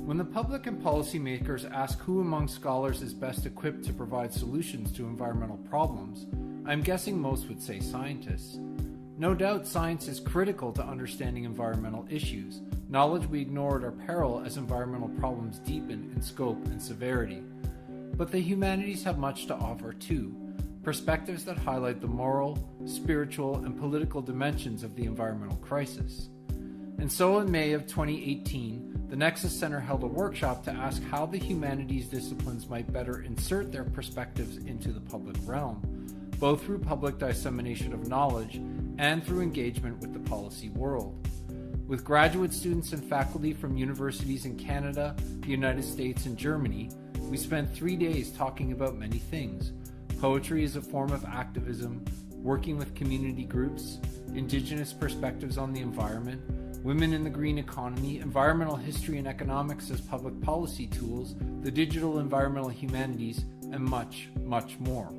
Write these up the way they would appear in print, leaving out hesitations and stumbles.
When the public and policymakers ask who among scholars is best equipped to provide solutions to environmental problems, I'm guessing most would say scientists. No doubt science is critical to understanding environmental issues, knowledge we ignore at our peril as environmental problems deepen in scope and severity. But the humanities have much to offer too, perspectives that highlight the moral, spiritual, and political dimensions of the environmental crisis. And so in May of 2018, the Nexus Centre held a workshop to ask how the humanities disciplines might better insert their perspectives into the public realm, both through public dissemination of knowledge and through engagement with the policy world. With graduate students and faculty from universities in Canada, the United States, and Germany, we spent 3 days talking about many things. Poetry as a form of activism, working with community groups, Indigenous perspectives on the environment, women in the green economy, environmental history and economics as public policy tools, the digital environmental humanities, and much, much more.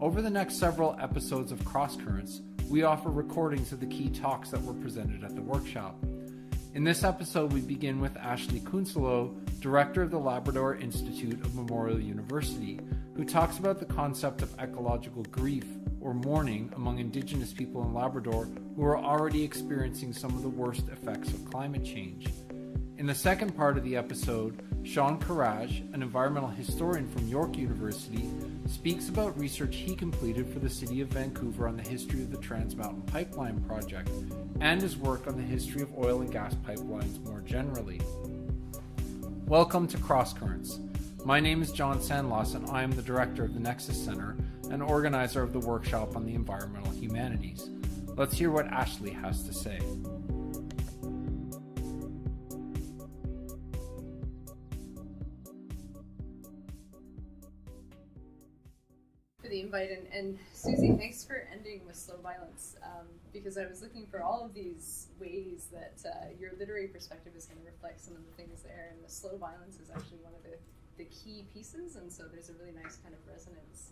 Over the next several episodes of Crosscurrents, we offer recordings of the key talks that were presented at the workshop. In this episode, we begin with Ashlee Cunsolo, Director of the Labrador Institute of Memorial University, who talks about the concept of ecological grief, or mourning, among Indigenous people in Labrador who are already experiencing some of the worst effects of climate change. In the second part of the episode, Kheraj, an environmental historian from York University, speaks about research he completed for the City of Vancouver on the history of the Trans Mountain Pipeline project and his work on the history of oil and gas pipelines more generally. Welcome to Crosscurrents. My name is John Sandloss and I am the director of the Nexus Centre and organizer of the workshop on the Environmental Humanities. Let's hear what Ashlee has to say. For the invite, and Susie, thanks for ending with slow violence, because I was looking for all of these ways that your literary perspective is going to reflect some of the things there, and the slow violence is actually one of the key pieces, and so there's a really nice kind of resonance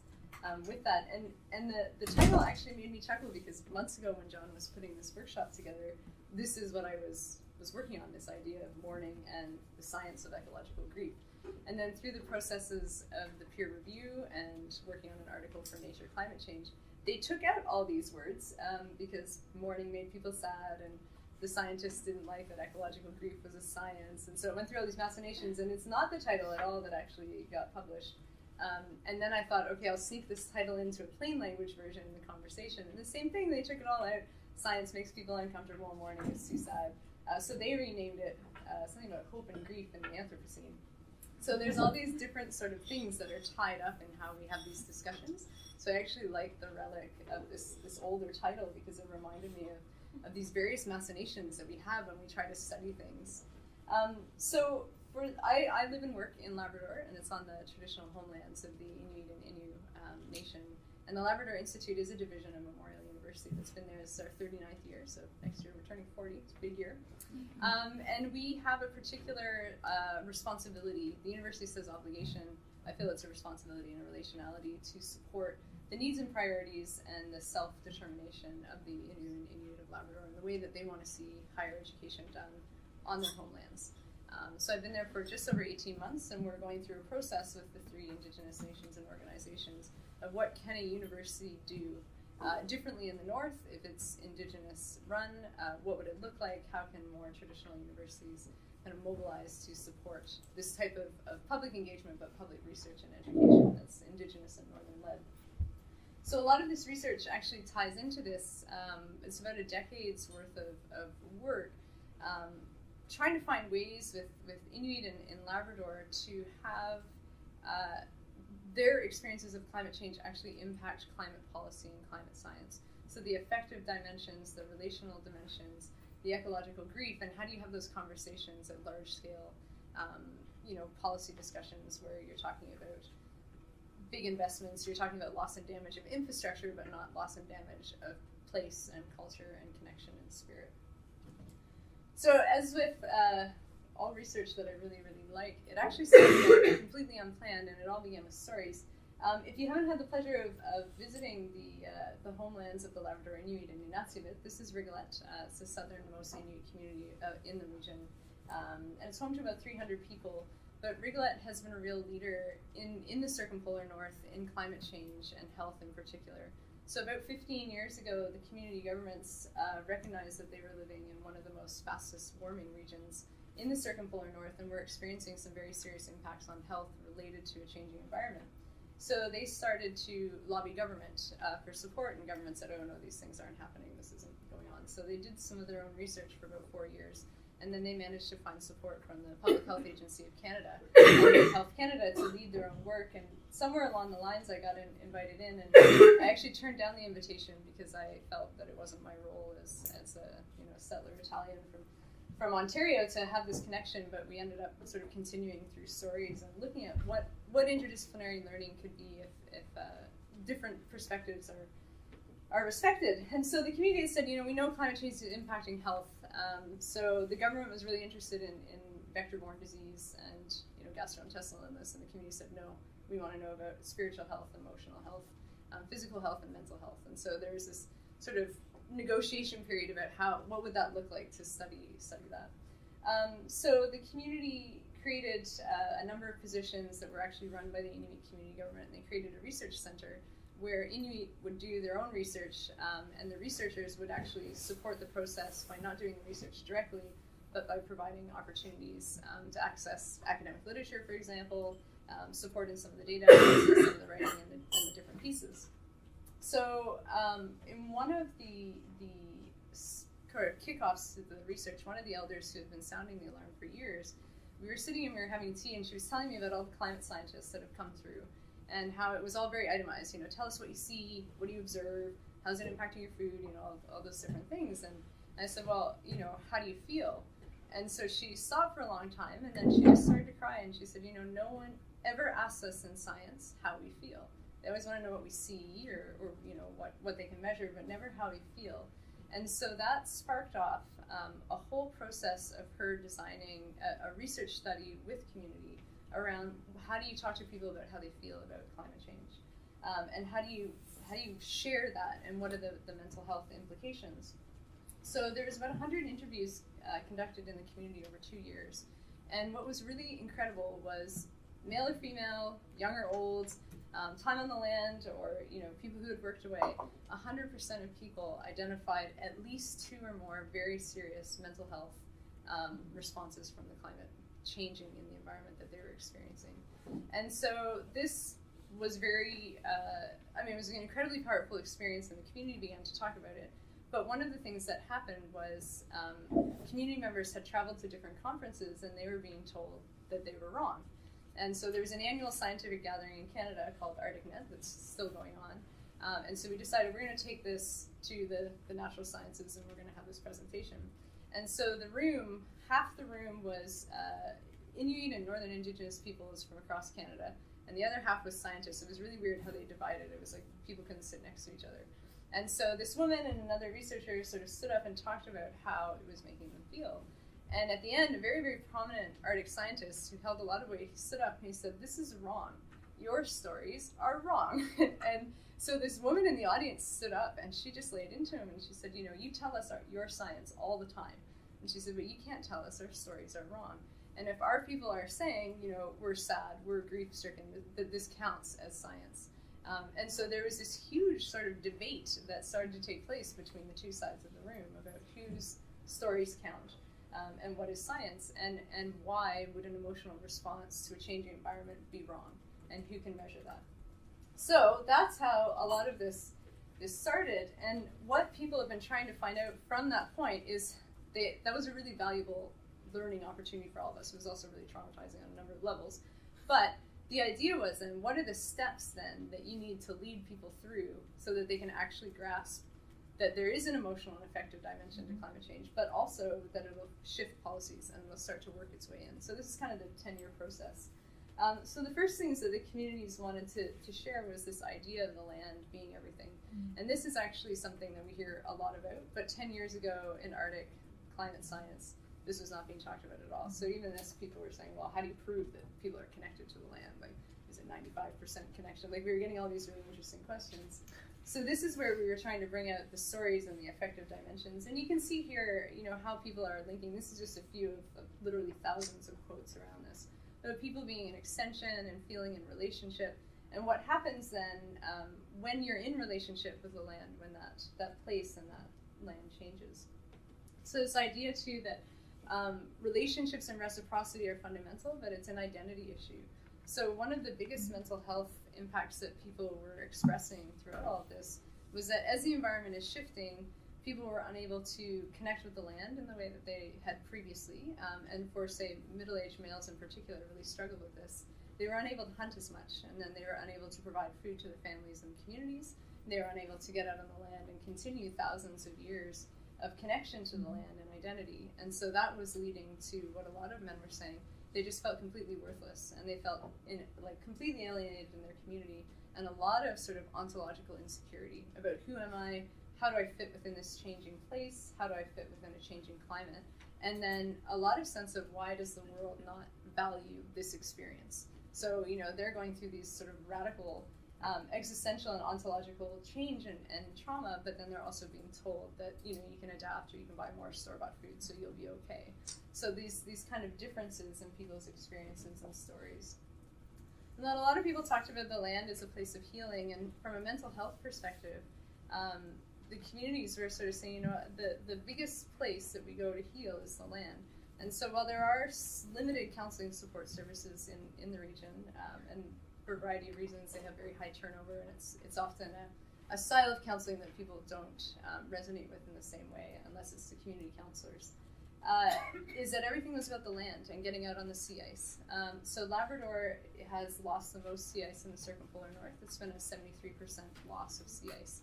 with that. And the title actually made me chuckle because months ago when John was putting this workshop together, this is what I was working on, this idea of mourning and the science of ecological grief. And then through the processes of the peer review and working on an article for Nature Climate Change, they took out all these words because mourning made people sad and the scientists didn't like that ecological grief was a science. And so it went through all these machinations, and it's not the title at all that actually got published. And then I thought, okay, I'll sneak this title into a plain language version in the conversation. And the same thing, they took it all out. Science makes people uncomfortable, mourning is too sad. So they renamed it something about hope and grief in the Anthropocene. So there's all these different sort of things that are tied up in how we have these discussions. So I actually like the relic of this older title because it reminded me of these various machinations that we have when we try to study things. I live and work in Labrador, and it's on the traditional homelands of the Inuit and Innu nation. And the Labrador Institute is a division of Memorial University that's been there. It's our 39th year, so next year we're turning 40. It's a big year. And we have a particular responsibility. The university says obligation. I feel it's a responsibility and a relationality to support the needs and priorities and the self-determination of the Innu and Inuit of Labrador and the way that they want to see higher education done on their homelands. So I've been there for just over 18 months, and we're going through a process with the 3 Indigenous nations and organizations of what can a university do differently in the north if it's Indigenous run, what would it look like, how can more traditional universities kind of mobilize to support this type of public engagement, but public research and education that's Indigenous and Northern led. So a lot of this research actually ties into this. It's about a decade's worth of work trying to find ways with Inuit in Labrador to have their experiences of climate change actually impact climate policy and climate science. So the affective dimensions, the relational dimensions, the ecological grief, and how do you have those conversations at large scale, policy discussions where you're talking about big investments, you're talking about loss and damage of infrastructure, but not loss and damage of place and culture and connection and spirit. So as with all research that I really, really like, it actually started completely unplanned, and it all began with stories. If you haven't had the pleasure of visiting the homelands of the Labrador Inuit and Nunatsiavut, this is Rigolet. It's the southernmost Inuit community in the region. and it's home to about 300 people. But Rigolet has been a real leader in the circumpolar north in climate change and health in particular. So about 15 years ago, the community governments recognized that they were living in one of the most fastest warming regions in the circumpolar north, and were experiencing some very serious impacts on health related to a changing environment. So they started to lobby government for support, and government said, oh no, these things aren't happening, this isn't going on. So they did some of their own research for about 4 years, and then they managed to find support from the Public Health Agency of Canada, and Health Canada, to lead their own work. And somewhere along the lines I got invited in, and I actually turned down the invitation because I felt that it wasn't my role as a settler Italian from Ontario to have this connection, but we ended up sort of continuing through stories and looking at what interdisciplinary learning could be if different perspectives are respected. And so the community said, we know climate change is impacting health, so the government was really interested in vector-borne disease and gastrointestinal illness, and the community said, no, we want to know about spiritual health, emotional health, physical health, and mental health. And so there was this sort of negotiation period about what would that look like to study that. So the community created a number of positions that were actually run by the Inuit community government, and they created a research center where Inuit would do their own research, and the researchers would actually support the process by not doing the research directly, but by providing opportunities to access academic literature, for example, support in some of the data analysis, some of the writing, and the different pieces. So in one of the kickoffs to the research, one of the elders who had been sounding the alarm for years, we were sitting and we were having tea, and she was telling me about all the climate scientists that have come through and how it was all very itemized. Tell us what you see, what do you observe, how's it impacting your food, all those different things. And I said, well, how do you feel? And so she stopped for a long time, and then she just started to cry, and she said, no one ever asks us in science how we feel. They always want to know what we see or what they can measure, but never how we feel. And so that sparked off a whole process of her designing a research study with community around how do you talk to people about how they feel about climate change, and how do you share that, and what are the mental health implications. So there was about 100 interviews conducted in the community over 2 years, and what was really incredible was male or female, young or old, time on the land, or people who had worked away, 100% of people identified at least 2 or more very serious mental health responses from the climate changing in the environment that they were experiencing. And so this was very, it was an incredibly powerful experience, and the community began to talk about it. But one of the things that happened was community members had traveled to different conferences, and they were being told that they were wrong. And so there was an annual scientific gathering in Canada called ArcticNet that's still going on. And so we decided we're going to take this to the natural sciences, and we're going to have this presentation. And so half the room was Inuit and Northern Indigenous peoples from across Canada, and the other half was scientists. It was really weird how they divided. It was like people couldn't sit next to each other. And so this woman and another researcher sort of stood up and talked about how it was making them feel. And at the end, a very, very prominent Arctic scientist who held a lot of weight, he stood up and he said, "This is wrong. Your stories are wrong." And so this woman in the audience stood up, and she just laid into him, and she said, you tell us your science all the time. And she said, but you can't tell us our stories are wrong. And if our people are saying, we're sad, we're grief-stricken, that this counts as science. And so there was this huge sort of debate that started to take place between the two sides of the room about whose stories count. And what is science, and why would an emotional response to a changing environment be wrong, and who can measure that? So that's how a lot of this started, and what people have been trying to find out from that point is that was a really valuable learning opportunity for all of us. It was also really traumatizing on a number of levels, but the idea was, then, what are the steps then that you need to lead people through so that they can actually grasp that there is an emotional and affective dimension to climate change, but also that it'll shift policies and it'll start to work its way in. So this is kind of the 10-year process. So the first things that the communities wanted to share was this idea of the land being everything. And this is actually something that we hear a lot about, but 10 years ago in Arctic climate science, this was not being talked about at all. So even as people were saying, well, how do you prove that people are connected to the land? Like, is it 95% connection? Like, we were getting all these really interesting questions. So this is where we were trying to bring out the stories and the affective dimensions. And you can see here, how people are linking. This is just a few of literally thousands of quotes around this. But people being an extension and feeling in relationship. And what happens then when you're in relationship with the land, when that place and that land changes. So this idea too that relationships and reciprocity are fundamental, but it's an identity issue. So one of the biggest mental health impacts that people were expressing throughout all of this was that as the environment is shifting, people were unable to connect with the land in the way that they had previously. And for, say, middle-aged males in particular really struggled with this. They were unable to hunt as much, and then they were unable to provide food to their families and communities. They were unable to get out on the land and continue thousands of years of connection to the land and identity. And so that was leading to what a lot of men were saying. They just felt completely worthless, and they felt completely alienated in their community, and a lot of sort of ontological insecurity about who am I, how do I fit within this changing place, how do I fit within a changing climate, and then a lot of sense of why does the world not value this experience. So, they're going through these sort of radical existential and ontological change and trauma, but then they're also being told that, you can adapt or you can buy more store-bought food so you'll be okay. So these kind of differences in people's experiences and stories. And then a lot of people talked about the land as a place of healing, and from a mental health perspective, the communities were sort of saying, the biggest place that we go to heal is the land. And so while there are limited counseling support services in the region, and for a variety of reasons, they have very high turnover, and it's often a style of counseling that people don't resonate with in the same way, unless it's the community counselors, is that everything was about the land and getting out on the sea ice. So Labrador has lost the most sea ice in the circumpolar north. It's been a 73% loss of sea ice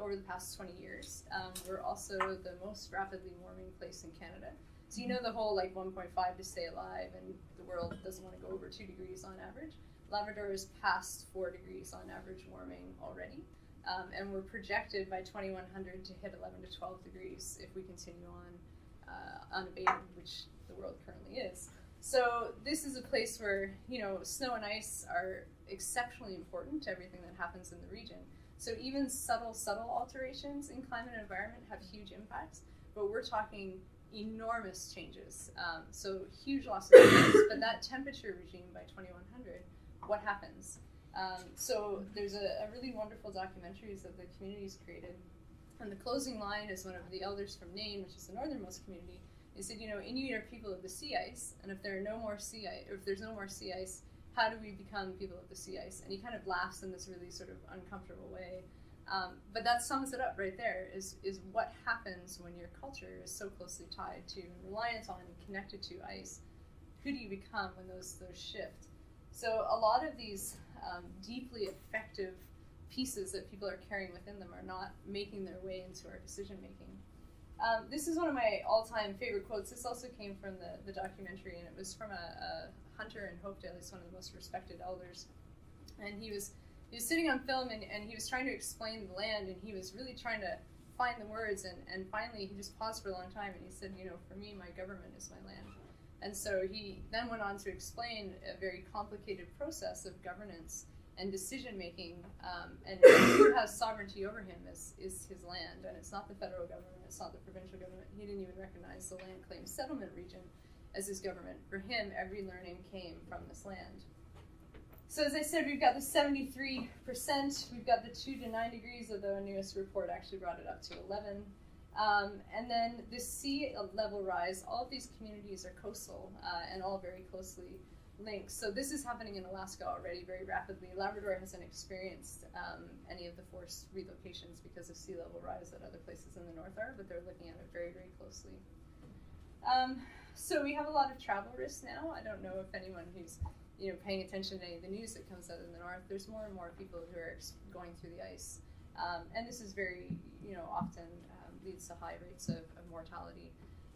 over the past 20 years. We're also the most rapidly warming place in Canada. So the whole 1.5 to stay alive, and the world doesn't want to go over 2 degrees on average. Labrador is past 4 degrees on average warming already, and we're projected by 2100 to hit 11 to 12 degrees if we continue on unabated, which the world currently is. So this is a place where, snow and ice are exceptionally important to everything that happens in the region. So even subtle alterations in climate and environment have huge impacts, but we're talking enormous changes. So huge loss of space, but that temperature regime by 2100, what happens? So there's a really wonderful documentaries that the community's created, and the closing line is one of the elders from Nain, which is the northernmost community. They said, Inuit are people of the sea ice, and if there's no more sea ice, how do we become people of the sea ice? And he kind of laughs in this really sort of uncomfortable way. But that sums it up right there, is what happens when your culture is so closely tied to and reliant on and connected to ice. Who do you become when those shift? So a lot of these deeply effective pieces that people are carrying within them are not making their way into our decision making. This is one of my all-time favorite quotes. This also came from the documentary, and it was from a hunter in Hopedale. He's one of the most respected elders. And he was sitting on film, and he was trying to explain the land, and he was really trying to find the words, and finally he just paused for a long time, and he said, for me, my government is my land. And so he then went on to explain a very complicated process of governance and decision-making, and who has sovereignty over him is his land, and it's not the federal government, it's not the provincial government. He didn't even recognize the land claim settlement region as his government. For him, every learning came from this land. So as I said, we've got the 73%, we've got the 2 to 9 degrees, although a newest report actually brought it up to 11. And then the sea level rise, all of these communities are coastal and all very closely linked. So this is happening in Alaska already very rapidly. Labrador hasn't experienced any of the forced relocations because of sea level rise that other places in the north are, but they're looking at it very, very closely. So we have a lot of travel risks now. I don't know if anyone who's paying attention to any of the news that comes out in the north. There's more and more people who are going through the ice. And this is very, often leads to high rates of mortality.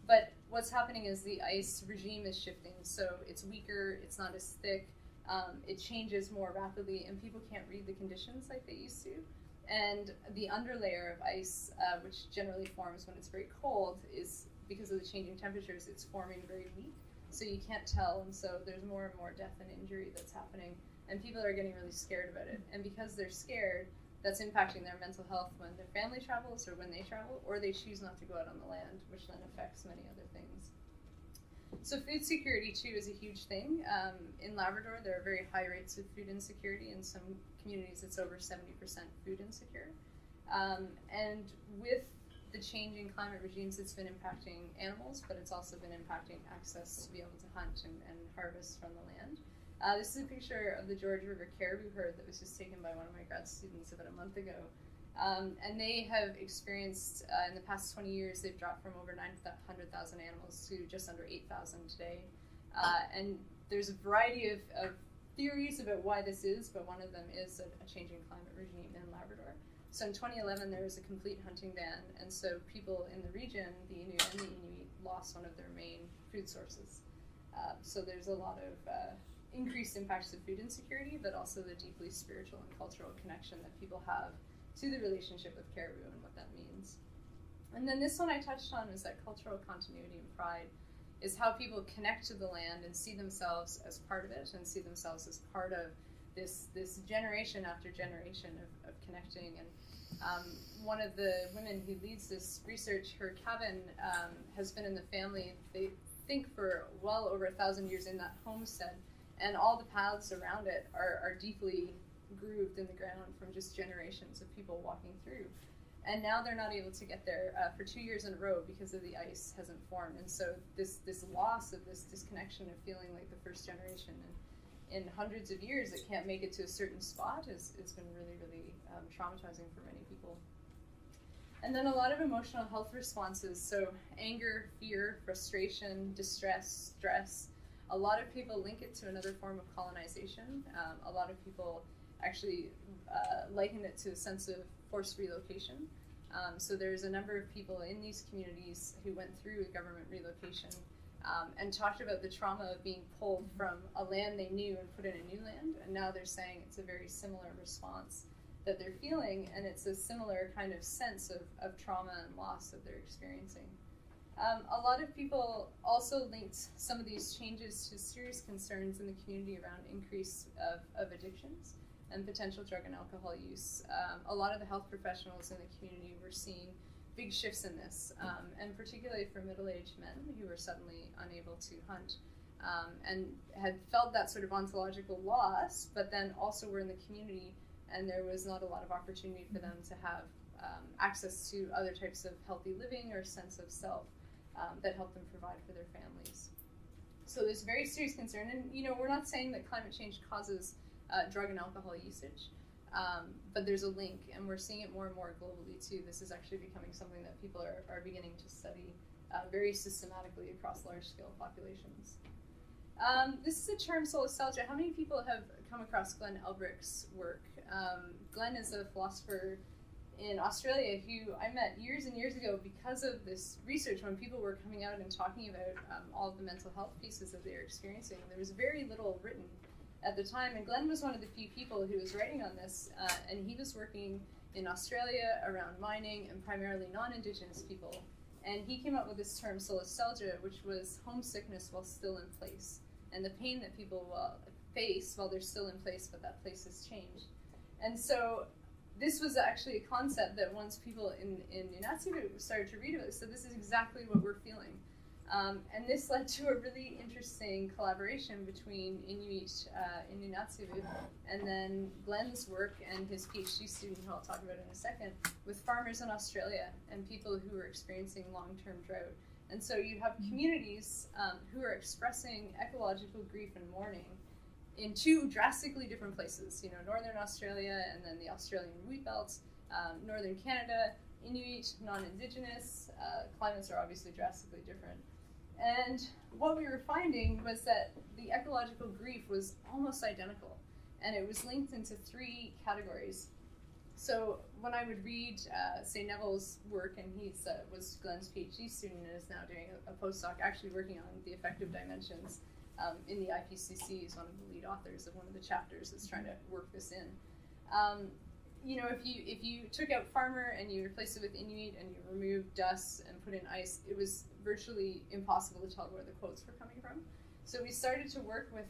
But what's happening is the ice regime is shifting, so it's weaker, it's not as thick, it changes more rapidly, and people can't read the conditions like they used to. And the underlayer of ice, which generally forms when it's very cold, is, because of the changing temperatures, it's forming very weak, so you can't tell, and so there's more and more death and injury that's happening, and people are getting really scared about it. And because they're scared, that's impacting their mental health when their family travels or when they travel, or they choose not to go out on the land, which then affects many other things. So food security too is a huge thing. In Labrador, there are very high rates of food insecurity. In some communities, it's over 70% food insecure. And with the changing climate regimes, it's been impacting animals, but it's also been impacting access to be able to hunt and harvest from the land. This is a picture of the George River caribou herd that was just taken by one of my grad students about a month ago. And they have experienced, in the past 20 years, they've dropped from over 900,000 animals to just under 8,000 today. And there's a variety of theories about why this is, but one of them is a changing climate regime in Labrador. So in 2011, there was a complete hunting ban, and so people in the region, the Inuit and the Inuit, lost one of their main food sources. So there's a lot of increased impacts of food insecurity, but also the deeply spiritual and cultural connection that people have to the relationship with caribou and what that means. And then this one I touched on was that cultural continuity and pride, is how people connect to the land and see themselves as part of it and see themselves as part of this generation after generation of connecting. And one of the women who leads this research, her cabin has been in the family, they think, for well over 1,000 years in that homestead, and all the paths around it are deeply grooved in the ground from just generations of people walking through. And now they're not able to get there for 2 years in a row because of the ice hasn't formed. And so this loss of this disconnection of feeling like the first generation in hundreds of years that can't make it to a certain spot has been really, really traumatizing for many people. And then a lot of emotional health responses, so anger, fear, frustration, distress, stress. A lot of people link it to another form of colonization. A lot of people actually liken it to a sense of forced relocation. So there's a number of people in these communities who went through a government relocation and talked about the trauma of being pulled from a land they knew and put in a new land, and now they're saying it's a very similar response that they're feeling, and it's a similar kind of sense of trauma and loss that they're experiencing. A lot of people also linked some of these changes to serious concerns in the community around increase of addictions and potential drug and alcohol use. A lot of the health professionals in the community were seeing big shifts in this, and particularly for middle-aged men who were suddenly unable to hunt and had felt that sort of ontological loss, but then also were in the community and there was not a lot of opportunity for them to have access to other types of healthy living or sense of self that helped them provide for their families. So there's very serious concern, and we're not saying that climate change causes drug and alcohol usage, but there's a link, and we're seeing it more and more globally too. This is actually becoming something that people are beginning to study very systematically across large-scale populations. This is a term, solastalgia. How many people have come across Glenn Elbrick's work? Glenn is a philosopher in Australia who I met years and years ago because of this research. When people were coming out and talking about all of the mental health pieces that they were experiencing, there was very little written at the time, and Glenn was one of the few people who was writing on this, and he was working in Australia around mining and primarily non-Indigenous people, and he came up with this term solastalgia, which was homesickness while still in place, and the pain that people face while they're still in place, but that place has changed. And so this was actually a concept that once people in Nunatsiavut started to read about it, so this is exactly what we're feeling. And this led to a really interesting collaboration between Inuit in Nunatsiavut and then Glenn's work and his PhD student, who I'll talk about in a second, with farmers in Australia and people who are experiencing long-term drought. And so you have communities who are expressing ecological grief and mourning in two drastically different places, Northern Australia and then the Australian wheat belts, Northern Canada, Inuit, non-Indigenous, climates are obviously drastically different. And what we were finding was that the ecological grief was almost identical, and it was linked into three categories. So when I would read, say, Neville's work, and he was Glenn's PhD student and is now doing a postdoc actually working on the affective dimensions in the IPCC, he's one of the lead authors of one of the chapters that's trying to work this in. If you took out farmer and you replaced it with Inuit and you removed dust and put in ice, it was virtually impossible to tell where the quotes were coming from. So we started to work with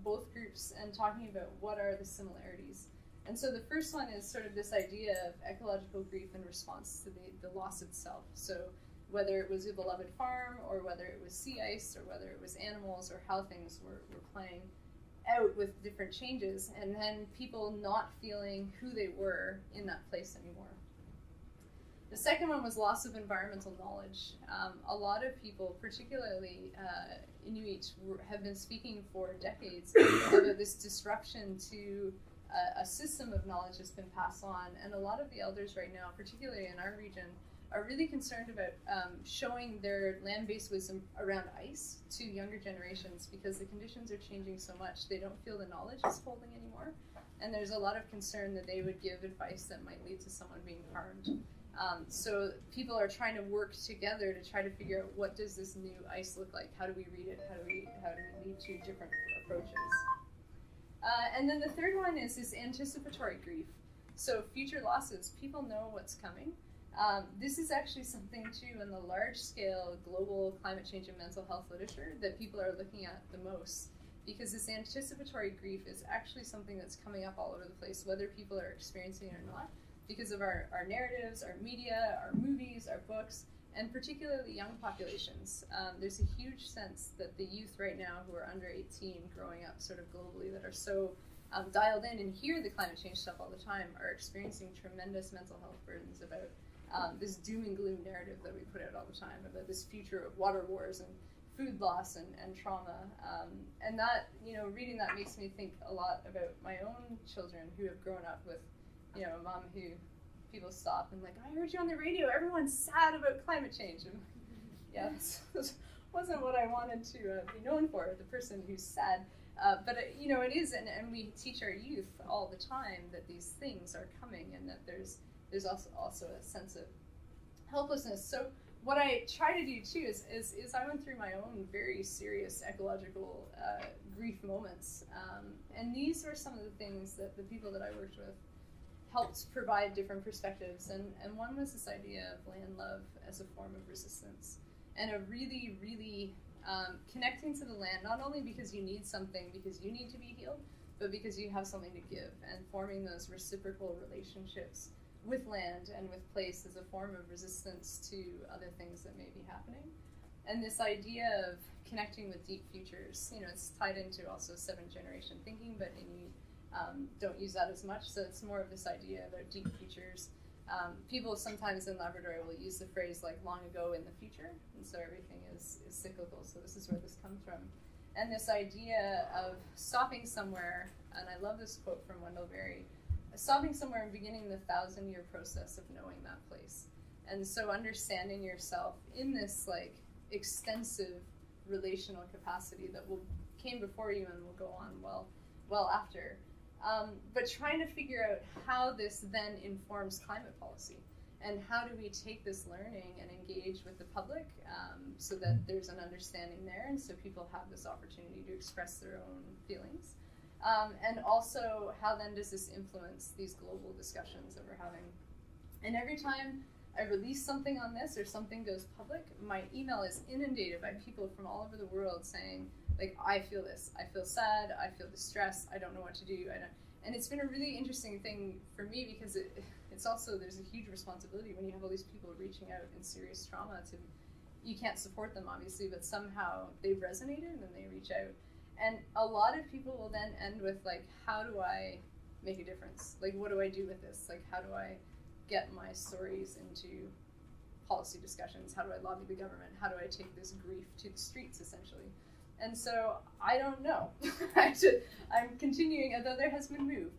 both groups and talking about what are the similarities. And so the first one is sort of this idea of ecological grief in response to the loss itself. So whether it was a beloved farm, or whether it was sea ice, or whether it was animals, or how things were playing out with different changes, and then people not feeling who they were in that place anymore. The second one was loss of environmental knowledge. A lot of people, particularly Inuit, have been speaking for decades about this disruption to a system of knowledge that's been passed on, and a lot of the elders right now, particularly in our region, are really concerned about showing their land-based wisdom around ice to younger generations, because the conditions are changing so much, they don't feel the knowledge is holding anymore, and there's a lot of concern that they would give advice that might lead to someone being harmed. So people are trying to work together to try to figure out, what does this new ice look like? How do we read it? How do we lead to different approaches? And then the third one is this anticipatory grief. So future losses, people know what's coming. This is actually something too in the large-scale global climate change and mental health literature that people are looking at the most, because this anticipatory grief is actually something that's coming up all over the place, whether people are experiencing it or not, because of our narratives, our media, our movies, our books, and particularly young populations. There's a huge sense that the youth right now who are under 18 growing up sort of globally, that are so dialed in and hear the climate change stuff all the time, are experiencing tremendous mental health burdens about this doom and gloom narrative that we put out all the time, about this future of water wars and food loss and trauma. And that, reading that makes me think a lot about my own children who have grown up with, a mom who people stop and like, I heard you on the radio, everyone's sad about climate change. And yeah, this wasn't what I wanted to be known for, the person who's sad. But it is, and we teach our youth all the time that these things are coming, and that there's also a sense of helplessness. So what I try to do too is I went through my own very serious ecological grief moments, and these were some of the things that the people that I worked with helped provide different perspectives, and one was this idea of land love as a form of resistance, and a really, really connecting to the land, not only because you need something, because you need to be healed, but because you have something to give, and forming those reciprocal relationships with land and with place as a form of resistance to other things that may be happening. And this idea of connecting with deep futures, it's tied into also 7th generation thinking, but Inuit don't use that as much, so it's more of this idea about deep futures. People sometimes in Labrador will use the phrase like long ago in the future, and so everything is cyclical, so this is where this comes from. And this idea of stopping somewhere, and I love this quote from Wendell Berry, stopping somewhere and beginning the 1,000-year process of knowing that place. And so understanding yourself in this like extensive relational capacity that came before you and will go on well after. But trying to figure out how this then informs climate policy, and how do we take this learning and engage with the public so that there's an understanding there, and so people have this opportunity to express their own feelings. And also, how then does this influence these global discussions that we're having? And every time I release something on this or something goes public, my email is inundated by people from all over the world saying, like, I feel this, I feel sad, I feel distressed, I don't know what to do. And it's been a really interesting thing for me, because it's also, there's a huge responsibility when you have all these people reaching out in serious trauma you can't support them obviously, but somehow they've resonated and they reach out. And a lot of people will then end with like, how do I make a difference? Like, what do I do with this? Like, how do I get my stories into policy discussions? How do I lobby the government? How do I take this grief to the streets, essentially? And so I don't know. I'm continuing, although there has been move.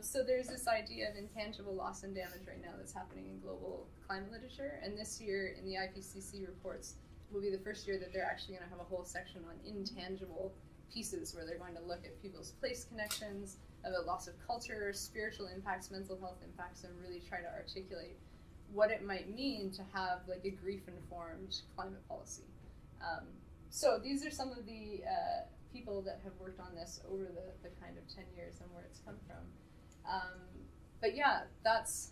So there's this idea of intangible loss and damage right now that's happening in global climate literature. And this year in the IPCC reports will be the first year that they're actually going to have a whole section on intangible pieces, where they're going to look at people's place connections, about loss of culture, spiritual impacts, mental health impacts, and really try to articulate what it might mean to have like a grief-informed climate policy. So these are some of the people that have worked on this over the kind of 10 years and where it's come from. But yeah, that's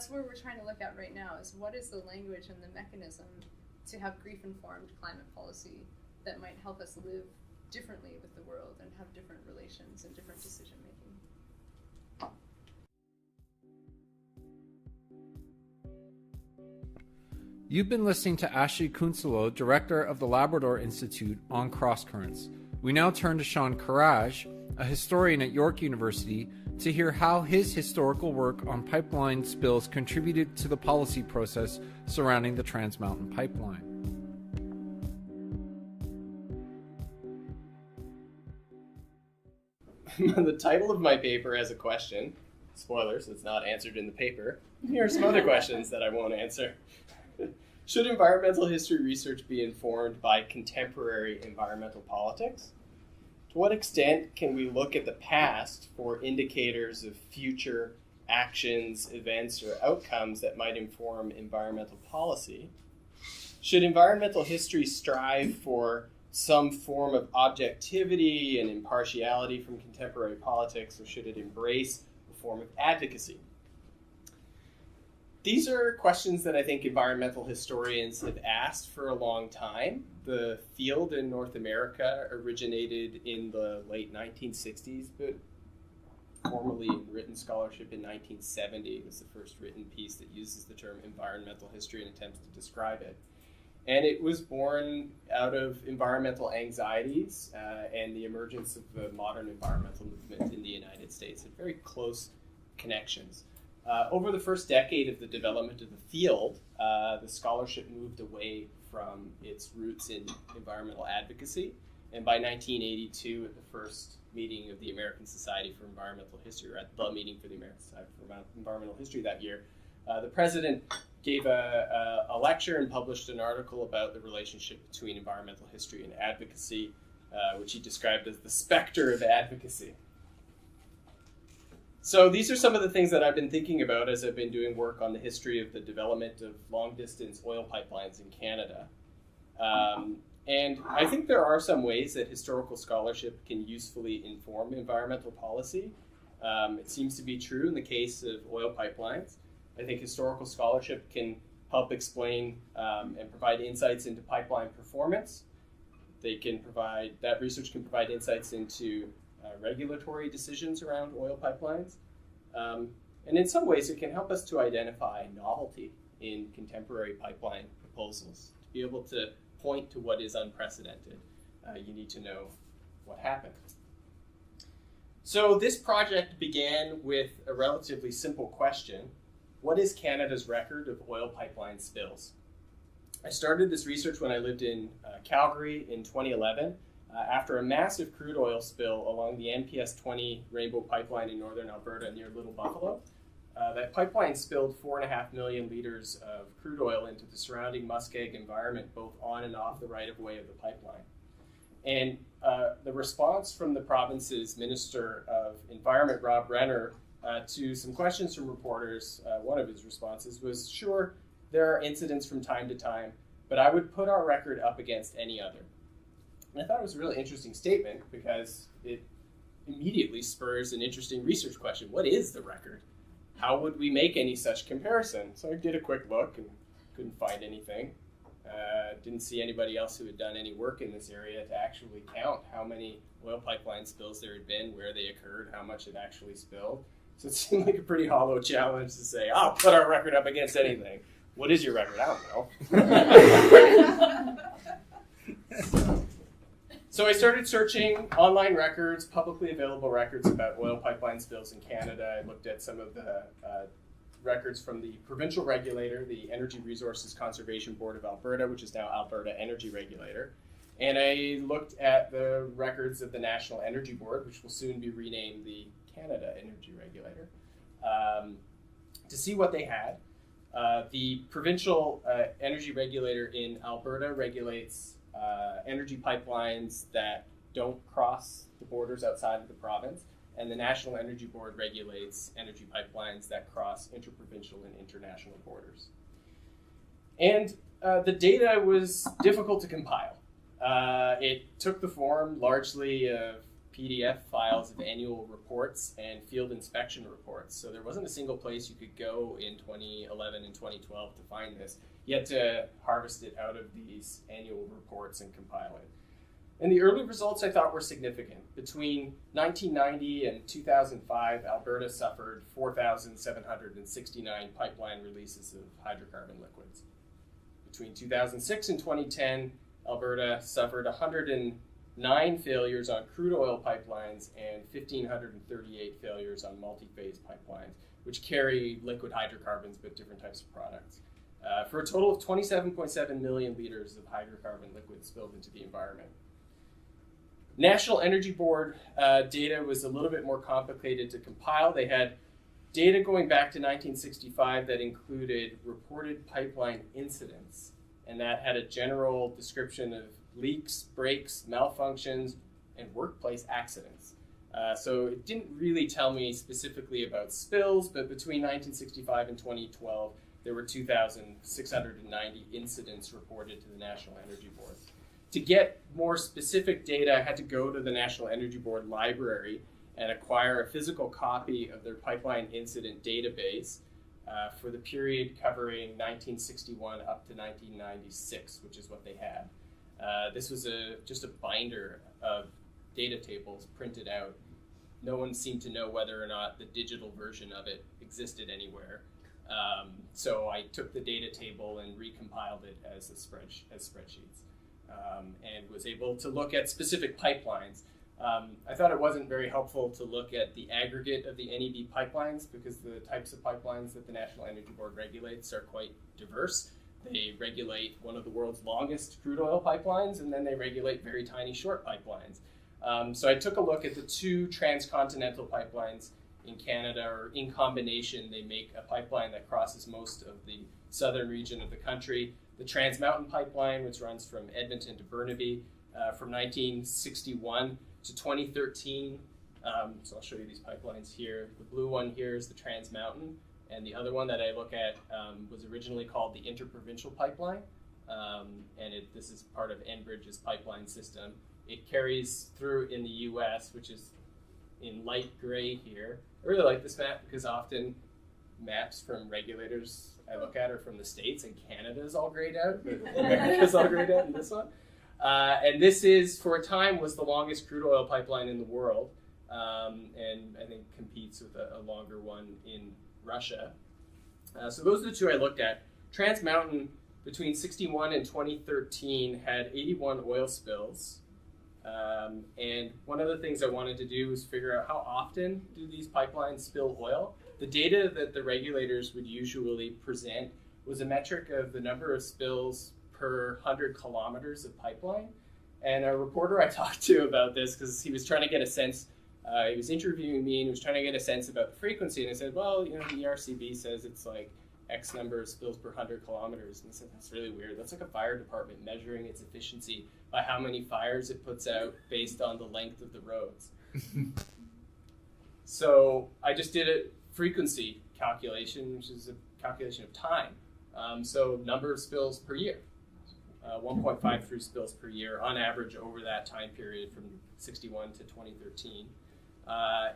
where we're trying to look at right now, is what is the language and the mechanism to have grief-informed climate policy that might help us live differently with the world and have different relations and different decision-making. You've been listening to Ashlee Cunsolo, Director of the Labrador Institute, on Crosscurrents. We now turn to Sean Kheraj, a historian at York University, to hear how his historical work on pipeline spills contributed to the policy process surrounding the Trans Mountain Pipeline. The title of my paper has a question. Spoilers, it's not answered in the paper. Here are some other questions that I won't answer. Should environmental history research be informed by contemporary environmental politics? To what extent can we look at the past for indicators of future actions, events, or outcomes that might inform environmental policy? Should environmental history strive for some form of objectivity and impartiality from contemporary politics, or should it embrace a form of advocacy? These are questions that I think environmental historians have asked for a long time. The field in North America originated in the late 1960s, but formally in written scholarship in 1970. It was the first written piece that uses the term environmental history and attempts to describe it. And it was born out of environmental anxieties and the emergence of the modern environmental movement in the United States, and very close connections. Over the first decade of the development of the field, the scholarship moved away from its roots in environmental advocacy. And by 1982, at the first meeting of the American Society for Environmental History, or at the meeting for the American Society for Environmental History that year, the president gave a lecture and published an article about the relationship between environmental history and advocacy, which he described as the specter of advocacy. So these are some of the things that I've been thinking about as I've been doing work on the history of the development of long-distance oil pipelines in Canada. And I think there are some ways that historical scholarship can usefully inform environmental policy. It seems to be true in the case of oil pipelines. I think historical scholarship can help explain and provide insights into pipeline performance. That research can provide insights into regulatory decisions around oil pipelines. And in some ways, it can help us to identify novelty in contemporary pipeline proposals. To be able to point to what is unprecedented, you need to know what happened. So this project began with a relatively simple question: what is Canada's record of oil pipeline spills? I started this research when I lived in Calgary in 2011, after a massive crude oil spill along the NPS 20 Rainbow Pipeline in northern Alberta near Little Buffalo. That pipeline spilled 4.5 million liters of crude oil into the surrounding muskeg environment, both on and off the right-of-way of the pipeline. And the response from the province's Minister of Environment, Rob Renner, to some questions from reporters, one of his responses was, sure, there are incidents from time to time, but I would put our record up against any other. And I thought it was a really interesting statement because it immediately spurs an interesting research question. What is the record? How would we make any such comparison? So I did a quick look and couldn't find anything. Didn't see anybody else who had done any work in this area to actually count how many oil pipeline spills there had been, where they occurred, how much it actually spilled. So it seemed like a pretty hollow challenge to say, I'll put our record up against anything. What is your record? I don't know. So I started searching online records, publicly available records about oil pipeline spills in Canada. I looked at some of the records from the provincial regulator, the Energy Resources Conservation Board of Alberta, which is now Alberta Energy Regulator. And I looked at the records of the National Energy Board, which will soon be renamed the Canada Energy Regulator, to see what they had. The provincial energy regulator in Alberta regulates energy pipelines that don't cross the borders outside of the province, and the National Energy Board regulates energy pipelines that cross interprovincial and international borders. And the data was difficult to compile. It took the form largely of PDF files of annual reports and field inspection reports. So there wasn't a single place you could go in 2011 and 2012 to find this. You had to harvest it out of these annual reports and compile it. And the early results I thought were significant. Between 1990 and 2005, Alberta suffered 4,769 pipeline releases of hydrocarbon liquids. Between 2006 and 2010, Alberta suffered 109 failures on crude oil pipelines and 1,538 failures on multi-phase pipelines, which carry liquid hydrocarbons but different types of products, for a total of 27.7 million liters of hydrocarbon liquid spilled into the environment. National Energy Board data was a little bit more complicated to compile. They had data going back to 1965 that included reported pipeline incidents, and that had a general description of leaks, breaks, malfunctions, and workplace accidents. So it didn't really tell me specifically about spills, but between 1965 and 2012, there were 2,690 incidents reported to the National Energy Board. To get more specific data, I had to go to the National Energy Board library and acquire a physical copy of their pipeline incident database for the period covering 1961 up to 1996, which is what they had. This was just a binder of data tables printed out. No one seemed to know whether or not the digital version of it existed anywhere. So I took the data table and recompiled it as spreadsheets, and was able to look at specific pipelines. I thought it wasn't very helpful to look at the aggregate of the NEB pipelines because the types of pipelines that the National Energy Board regulates are quite diverse. They regulate one of the world's longest crude oil pipelines, and then they regulate very tiny short pipelines. So I took a look at the two transcontinental pipelines in Canada, or in combination, they make a pipeline that crosses most of the southern region of the country. The Trans Mountain Pipeline, which runs from Edmonton to Burnaby, from 1961 to 2013. So I'll show you these pipelines here. The blue one here is the Trans Mountain, and the other one that I look at was originally called the Interprovincial Pipeline, and this is part of Enbridge's pipeline system. It carries through in the U.S., which is in light gray here. I really like this map because often maps from regulators I look at are from the States, and Canada is all grayed out, but America's all grayed out in this one. And this is, for a time, was the longest crude oil pipeline in the world, and I think competes with a longer one in Russia. So those are the two I looked at. Trans Mountain, between 61 and 2013, had 81 oil spills. And one of the things I wanted to do was figure out how often do these pipelines spill oil. The data that the regulators would usually present was a metric of the number of spills per 100 kilometers of pipeline. And a reporter I talked to about this, because he was trying to get a sense, he was interviewing me and he was trying to get a sense about the frequency. And I said, well, the ERCB says it's like X number of spills per 100 kilometers. And he said, that's really weird. That's like a fire department measuring its efficiency by how many fires it puts out based on the length of the roads. So I just did a frequency calculation, which is a calculation of time. So number of spills per year, 1.53 spills per year on average over that time period from 61 to 2013.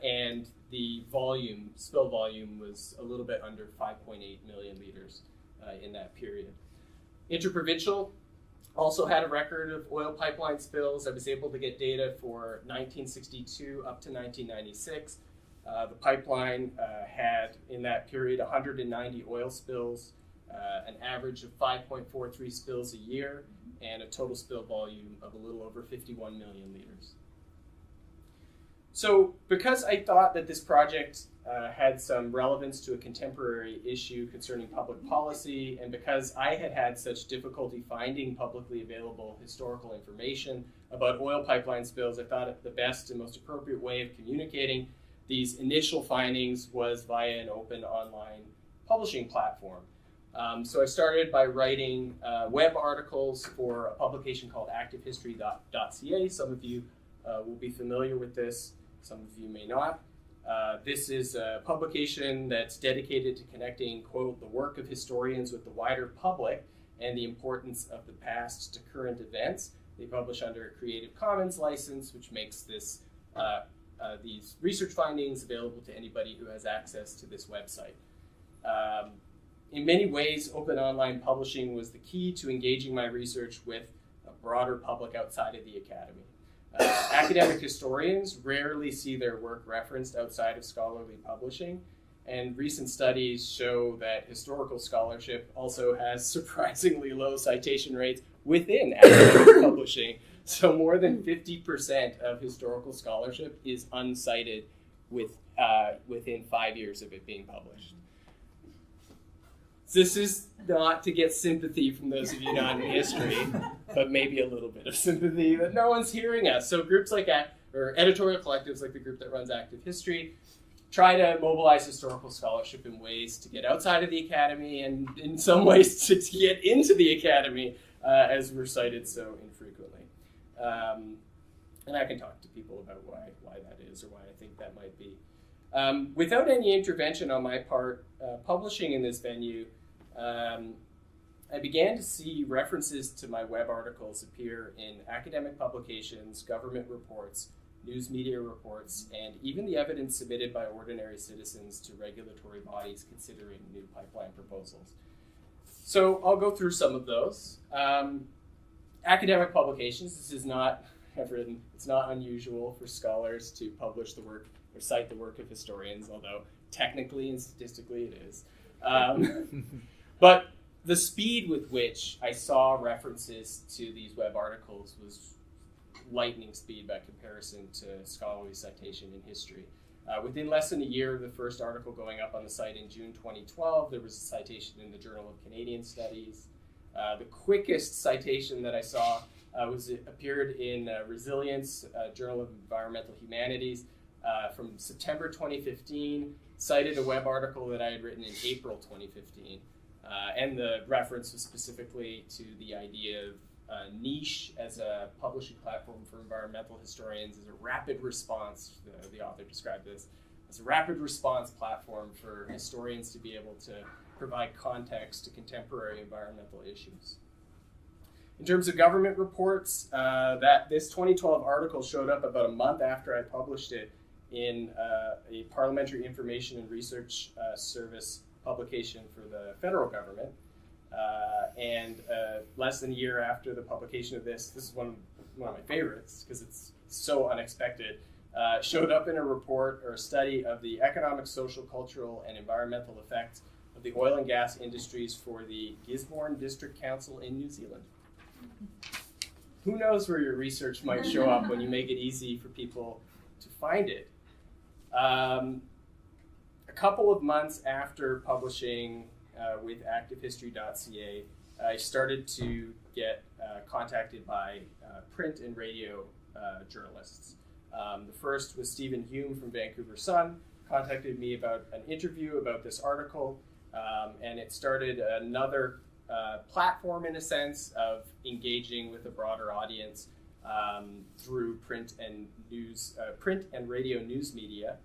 And the spill volume was a little bit under 5.8 million liters in that period. Interprovincial also had a record of oil pipeline spills. I was able to get data for 1962 up to 1996. The pipeline had, in that period, 190 oil spills, an average of 5.43 spills a year, and a total spill volume of a little over 51 million liters. So because I thought that this project had some relevance to a contemporary issue concerning public policy, and because I had had such difficulty finding publicly available historical information about oil pipeline spills, I thought the best and most appropriate way of communicating these initial findings was via an open online publishing platform. So I started by writing web articles for a publication called activehistory.ca. Some of you will be familiar with this, some of you may not. This is a publication that's dedicated to connecting, quote, the work of historians with the wider public and the importance of the past to current events. They publish under a Creative Commons license, which makes this these research findings available to anybody who has access to this website. In many ways, open online publishing was the key to engaging my research with a broader public outside of the academy. Academic historians rarely see their work referenced outside of scholarly publishing, And recent studies show that historical scholarship also has surprisingly low citation rates within academic publishing. So more than 50% of historical scholarship is uncited within 5 years of it being published. This is not to get sympathy from those of you not in history, but maybe a little bit of sympathy that no one's hearing us. So groups like or editorial collectives like the group that runs Active History try to mobilize historical scholarship in ways to get outside of the academy and in some ways to get into the academy, as we're cited so infrequently. And I can talk to people about why that is or why I think that might be. Without any intervention on my part, publishing in this venue, I began to see references to my web articles appear in academic publications, government reports, news media reports, and even the evidence submitted by ordinary citizens to regulatory bodies considering new pipeline proposals. So I'll go through some of those. Academic publications, this is not it's not unusual for scholars to publish the work or cite the work of historians, although technically and statistically it is. But the speed with which I saw references to these web articles was lightning speed by comparison to scholarly citation in history. Within less than a year of the first article going up on the site in June 2012, there was a citation in the Journal of Canadian Studies. The quickest citation that I saw appeared in Resilience, Journal of Environmental Humanities, from September 2015, cited a web article that I had written in April 2015. And the reference was specifically to the idea of niche as a publishing platform for environmental historians as a rapid response, the author described this, as a rapid response platform for historians to be able to provide context to contemporary environmental issues. In terms of government reports, this 2012 article showed up about a month after I published it in a Parliamentary Information and Research Service publication for the federal government. And less than a year after the publication of this is one of my favorites because it's so unexpected, showed up in a report or a study of the economic, social, cultural, and environmental effects of the oil and gas industries for the Gisborne District Council in New Zealand. Who knows where your research might show up when you make it easy for people to find it. A couple of months after publishing with activehistory.ca, I started to get contacted by print and radio journalists. The first was Stephen Hume from Vancouver Sun, contacted me about an interview about this article, and it started another platform, in a sense, of engaging with a broader audience through print and radio news media.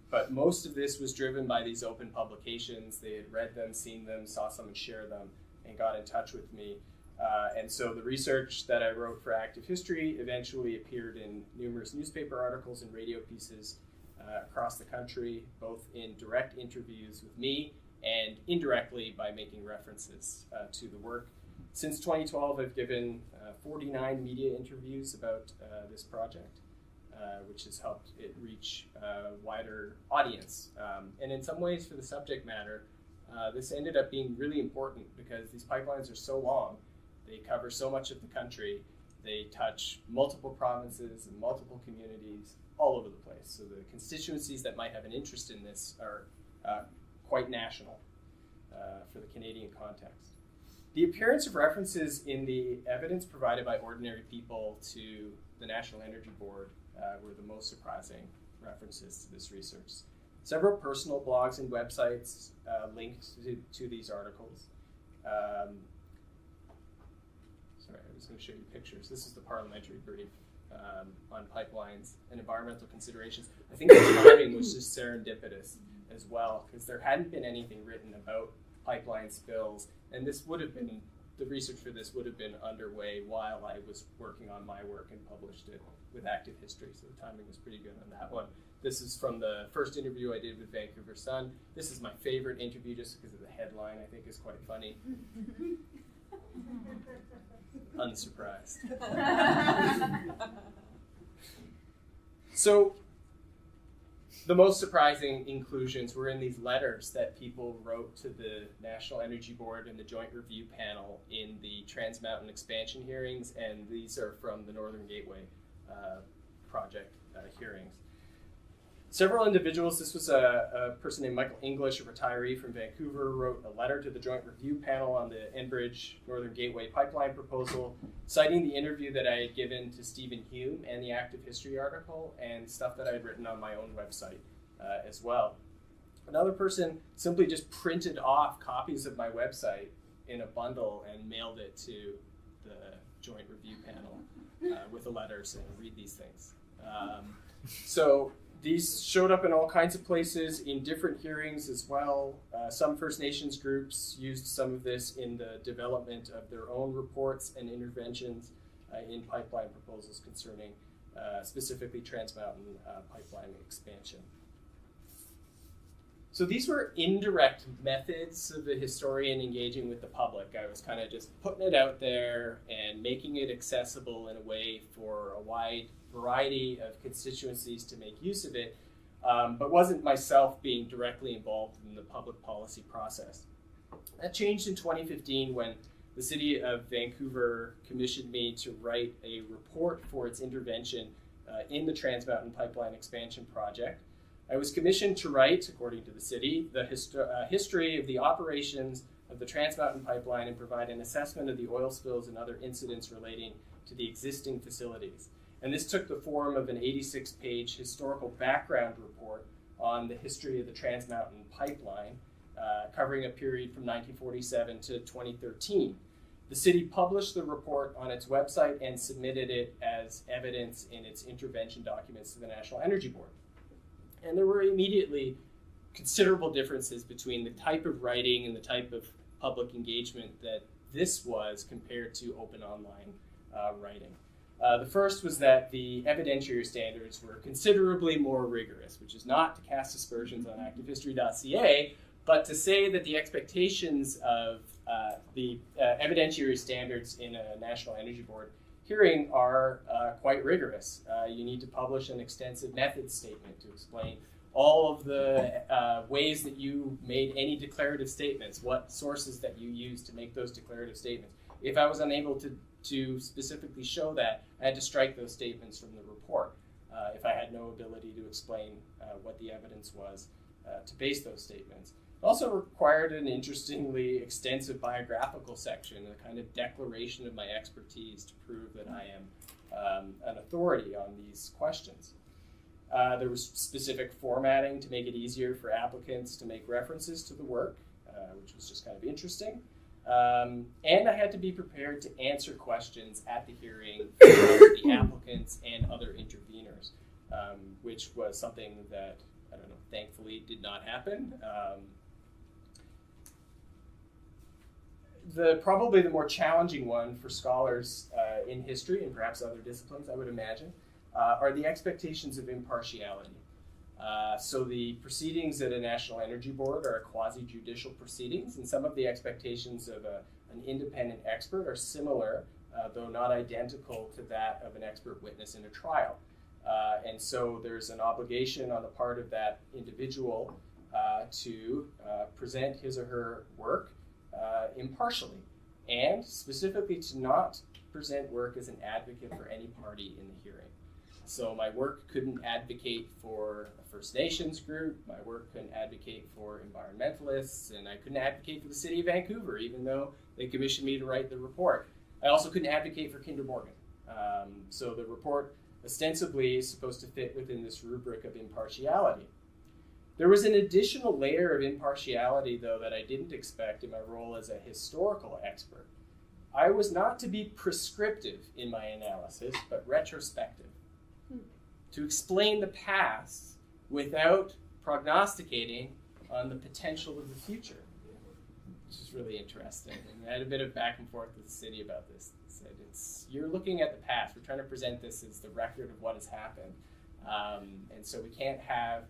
But most of this was driven by these open publications. They had read them, seen them, saw someone share them, and got in touch with me. And so the research that I wrote for Active History eventually appeared in numerous newspaper articles and radio pieces across the country, both in direct interviews with me and indirectly by making references to the work. Since 2012, I've given 49 media interviews about this project, which has helped it reach a wider audience. And in some ways, for the subject matter, this ended up being really important because these pipelines are so long. They cover so much of the country. They touch multiple provinces and multiple communities all over the place. So the constituencies that might have an interest in this are quite national for the Canadian context. The appearance of references in the evidence provided by ordinary people to the National Energy Board were the most surprising references to this research. Several personal blogs and websites linked to these articles. Sorry, I was going to show you pictures. This is the parliamentary brief on pipelines and environmental considerations. I think the timing was just serendipitous as well, because there hadn't been anything written about pipeline spills, and this would have been, the research for this would have been underway while I was working on my work and published it with Active History, so the timing was pretty good on that one. This is from the first interview I did with Vancouver Sun. This is my favorite interview just because of the headline, I think is quite funny. Unsurprised. So the most surprising inclusions were in these letters that people wrote to the National Energy Board and the Joint Review Panel in the Trans Mountain expansion hearings, and these are from the Northern Gateway project hearings. Several individuals, this was a person named Michael English, a retiree from Vancouver, wrote a letter to the Joint Review Panel on the Enbridge Northern Gateway pipeline proposal, citing the interview that I had given to Stephen Hume and the Active History article and stuff that I had written on my own website as well. Another person simply just printed off copies of my website in a bundle and mailed it to the Joint Review Panel with a letter saying, read these things. So these showed up in all kinds of places in different hearings as well. Some First Nations groups used some of this in the development of their own reports and interventions in pipeline proposals concerning specifically Trans Mountain pipeline expansion. So these were indirect methods of the historian engaging with the public. I was kind of just putting it out there and making it accessible in a way for a wide variety of constituencies to make use of it, but wasn't myself being directly involved in the public policy process. That changed in 2015 when the City of Vancouver commissioned me to write a report for its intervention in the Trans Mountain Pipeline Expansion Project. I was commissioned to write, according to the city, the history of the operations of the Trans Mountain Pipeline and provide an assessment of the oil spills and other incidents relating to the existing facilities. And this took the form of an 86-page historical background report on the history of the Trans Mountain Pipeline, covering a period from 1947 to 2013. The city published the report on its website and submitted it as evidence in its intervention documents to the National Energy Board. And there were immediately considerable differences between the type of writing and the type of public engagement that this was compared to open online writing. The first was that the evidentiary standards were considerably more rigorous, which is not to cast aspersions on activehistory.ca, but to say that the expectations of the evidentiary standards in a National Energy Board hearing are quite rigorous. You need to publish an extensive methods statement to explain all of the ways that you made any declarative statements, what sources that you used to make those declarative statements. If I was unable to specifically show that, I had to strike those statements from the report if I had no ability to explain what the evidence was to base those statements. It also required an interestingly extensive biographical section, a kind of declaration of my expertise to prove that I am an authority on these questions. There was specific formatting to make it easier for applicants to make references to the work, which was just kind of interesting. And I had to be prepared to answer questions at the hearing from the applicants and other interveners, which was something that, I don't know, thankfully did not happen. Probably the more challenging one for scholars in history and perhaps other disciplines, I would imagine, are the expectations of impartiality. So the proceedings at a National Energy Board are quasi-judicial proceedings, and some of the expectations of an independent expert are similar, though not identical to that of an expert witness in a trial. And so there's an obligation on the part of that individual to present his or her work impartially, and specifically to not present work as an advocate for any party in the hearing. So my work couldn't advocate for a First Nations group, my work couldn't advocate for environmentalists, and I couldn't advocate for the City of Vancouver, even though they commissioned me to write the report. I also couldn't advocate for Kinder Morgan. So the report ostensibly is supposed to fit within this rubric of impartiality. There was an additional layer of impartiality, though, that I didn't expect in my role as a historical expert. I was not to be prescriptive in my analysis, but retrospective. To explain the past without prognosticating on the potential of the future, which is really interesting. And I had a bit of back and forth with the city about this. They said, you're looking at the past. We're trying to present this as the record of what has happened. And so we can't have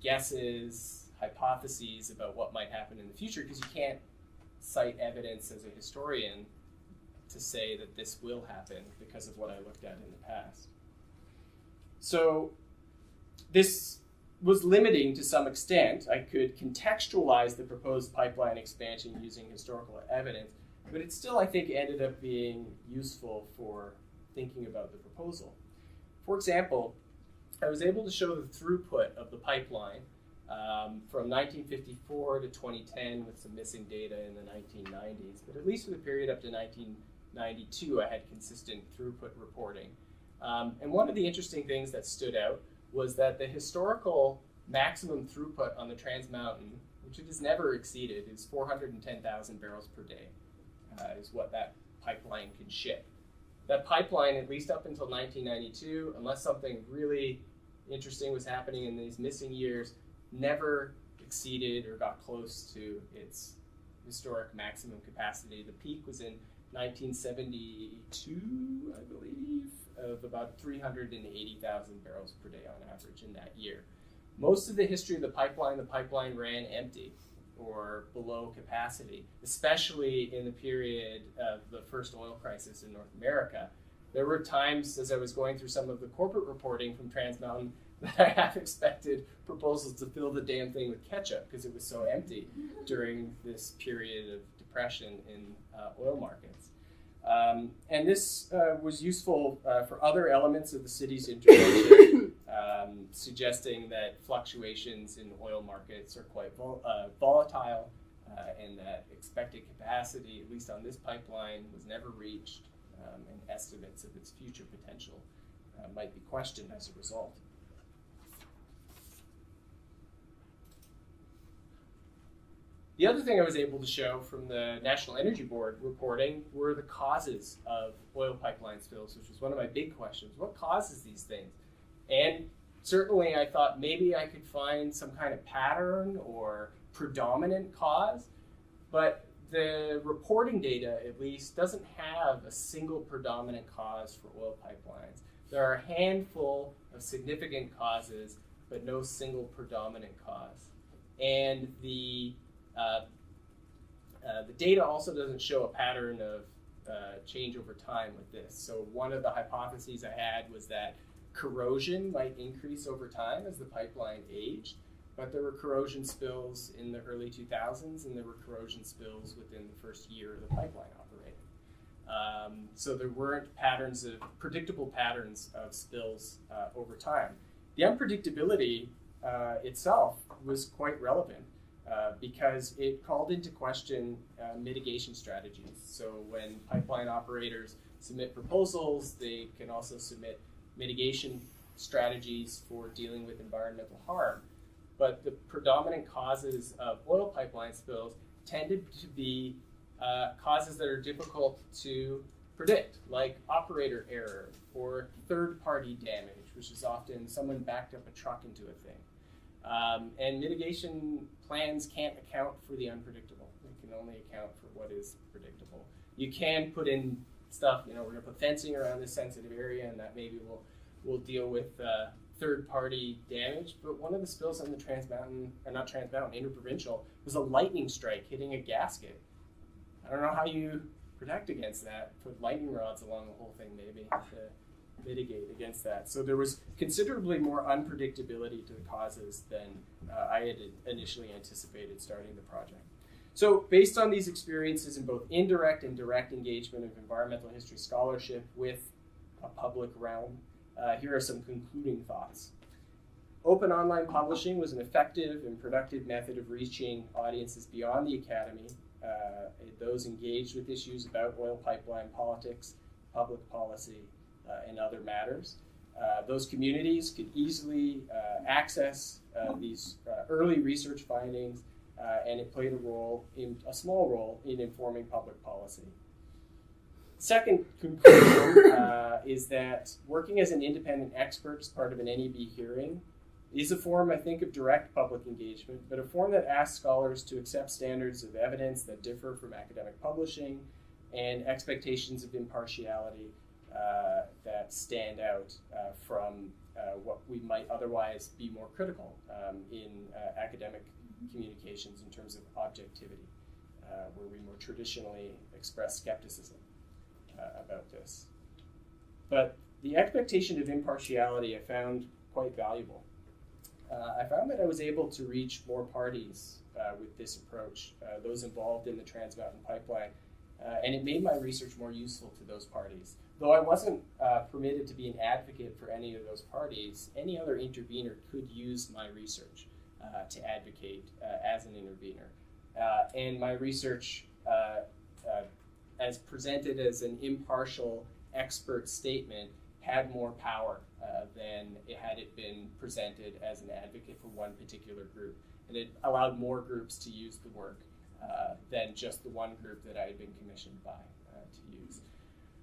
guesses, hypotheses about what might happen in the future, because you can't cite evidence as a historian to say that this will happen because of what I looked at in the past. So this was limiting to some extent. I could contextualize the proposed pipeline expansion using historical evidence, but it still, I think, ended up being useful for thinking about the proposal. For example, I was able to show the throughput of the pipeline from 1954 to 2010 with some missing data in the 1990s, but at least for the period up to 1992, I had consistent throughput reporting. And one of the interesting things that stood out was that the historical maximum throughput on the Trans Mountain, which it has never exceeded, is 410,000 barrels per day, is what that pipeline can ship. That pipeline, at least up until 1992, unless something really interesting was happening in these missing years, never exceeded or got close to its historic maximum capacity. The peak was in 1972, I believe, of about 380,000 barrels per day on average in that year. Most of the history of the pipeline ran empty or below capacity, especially in the period of the first oil crisis in North America. There were times, as I was going through some of the corporate reporting from Trans Mountain, that I half expected proposals to fill the damn thing with ketchup because it was so empty during this period of depression in oil markets. And this was useful for other elements of the city's intervention, suggesting that fluctuations in oil markets are quite volatile, and that expected capacity, at least on this pipeline, was never reached, and estimates of its future potential might be questioned as a result. The other thing I was able to show from the National Energy Board reporting were the causes of oil pipeline spills, which was one of my big questions. What causes these things? And certainly I thought maybe I could find some kind of pattern or predominant cause, but the reporting data, at least, doesn't have a single predominant cause for oil pipelines. There are a handful of significant causes, but no single predominant cause. And the data also doesn't show a pattern of change over time with this. So one of the hypotheses I had was that corrosion might increase over time as the pipeline aged, but there were corrosion spills in the early 2000s, and there were corrosion spills within the first year of the pipeline operating. So there weren't predictable patterns of spills over time. The unpredictability itself was quite relevant. Because it called into question mitigation strategies. So when pipeline operators submit proposals, they can also submit mitigation strategies for dealing with environmental harm. But the predominant causes of oil pipeline spills tended to be causes that are difficult to predict, like operator error or third-party damage, which is often someone backed up a truck into a thing. And mitigation plans can't account for the unpredictable. They can only account for what is predictable. You can put in stuff, we're going to put fencing around this sensitive area, and that maybe will deal with third-party damage. But one of the spills on the interprovincial, was a lightning strike hitting a gasket. I don't know how you protect against that. Put lightning rods along the whole thing, maybe, to mitigate against that. So there was considerably more unpredictability to the causes than I had initially anticipated starting the project. So based on these experiences in both indirect and direct engagement of environmental history scholarship with a public realm, here are some concluding thoughts. Open online publishing was an effective and productive method of reaching audiences beyond the academy, those engaged with issues about oil pipeline politics, public policy, and other matters. Those communities could easily access these early research findings, and it played a small role in informing public policy. Second conclusion is that working as an independent expert as part of an NEB hearing is a form, I think, of direct public engagement, but a form that asks scholars to accept standards of evidence that differ from academic publishing and expectations of impartiality that stand out from what we might otherwise be more critical in academic communications in terms of objectivity, where we more traditionally express skepticism about this. But the expectation of impartiality I found quite valuable. I found that I was able to reach more parties with this approach, those involved in the Trans Mountain Pipeline, and it made my research more useful to those parties. Though I wasn't permitted to be an advocate for any of those parties, any other intervener could use my research to advocate as an intervener. And my research, as presented as an impartial expert statement, had more power than had it been presented as an advocate for one particular group. And it allowed more groups to use the work than just the one group that I had been commissioned by to use.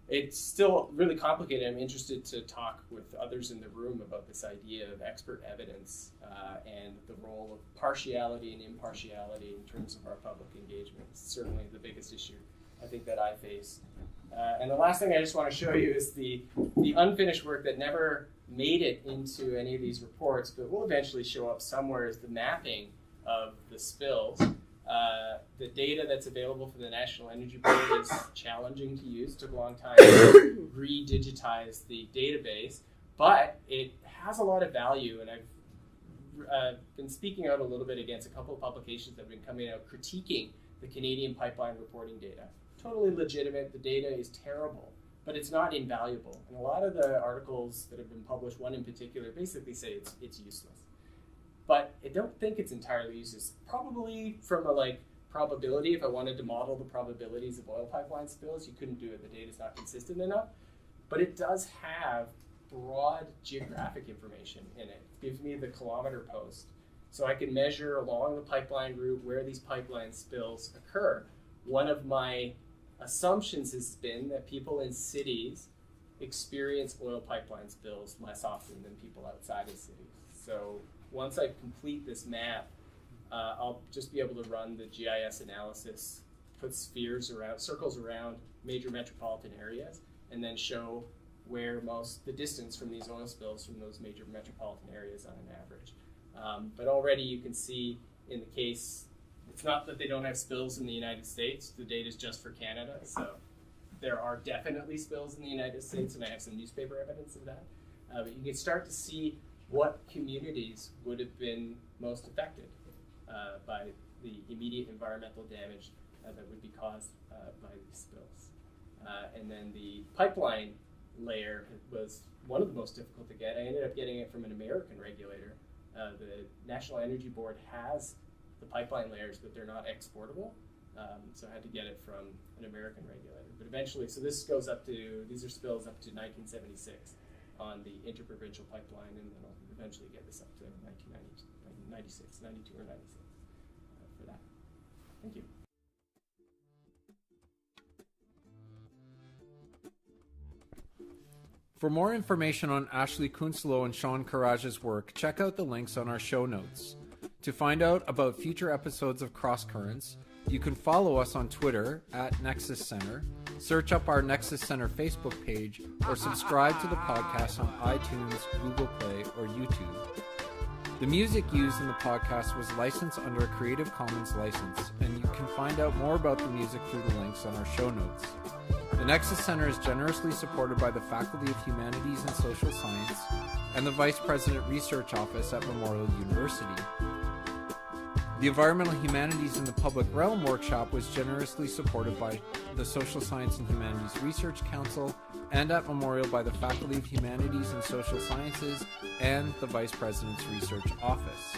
It's still really complicated. I'm interested to talk with others in the room about this idea of expert evidence and the role of partiality and impartiality in terms of our public engagement. It's certainly the biggest issue I think that I face. And the last thing I just want to show you is the unfinished work that never made it into any of these reports, but will eventually show up somewhere, is the mapping of the spills. The data that's available for the National Energy Board is challenging to use. It took a long time to re-digitize the database, but it has a lot of value, and I've been speaking out a little bit against a couple of publications that have been coming out critiquing the Canadian pipeline reporting data. Totally legitimate. The data is terrible, but it's not invaluable. And a lot of the articles that have been published, one in particular, basically say it's useless. But I don't think it's entirely useless. Probably from a probability, if I wanted to model the probabilities of oil pipeline spills, you couldn't do it. The data's not consistent enough. But it does have broad geographic information in it. It gives me the kilometer post. So I can measure along the pipeline route where these pipeline spills occur. One of my assumptions has been that people in cities experience oil pipeline spills less often than people outside of cities. So once I complete this map, I'll just be able to run the GIS analysis, put circles around major metropolitan areas, and then show where the distance from these oil spills from those major metropolitan areas on an average. But already you can see in the case, it's not that they don't have spills in the United States, the data is just for Canada, so there are definitely spills in the United States, and I have some newspaper evidence of that. But you can start to see what communities would have been most affected by the immediate environmental damage that would be caused by these spills. And then the pipeline layer was one of the most difficult to get. I ended up getting it from an American regulator. The National Energy Board has the pipeline layers, but they're not exportable. So I had to get it from an American regulator. But eventually, so this goes up to, these are spills up to 1976 on the interprovincial pipeline, and then I'll eventually get this up to 1996, 92 or 96 for that. Thank you. For more information on Ashlee Cunsolo and Sean Kheraj's work, check out the links on our show notes. To find out about future episodes of Crosscurrents, you can follow us on Twitter at Nexus Centre, search up our Nexus Centre Facebook page, or subscribe to the podcast on iTunes, Google Play, or YouTube. The music used in the podcast was licensed under a Creative Commons license, and you can find out more about the music through the links on our show notes. The Nexus Centre is generously supported by the Faculty of Humanities and Social Science and the Vice President Research Office at Memorial University. The Environmental Humanities in the Public Realm workshop was generously supported by the Social Science and Humanities Research Council and at Memorial by the Faculty of Humanities and Social Sciences and the Vice President's Research Office.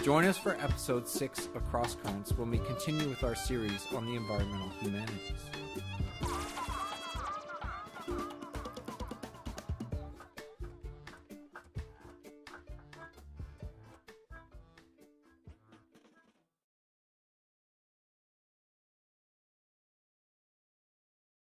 Join us for episode 6 of Crosscurrents when we continue with our series on the Environmental Humanities.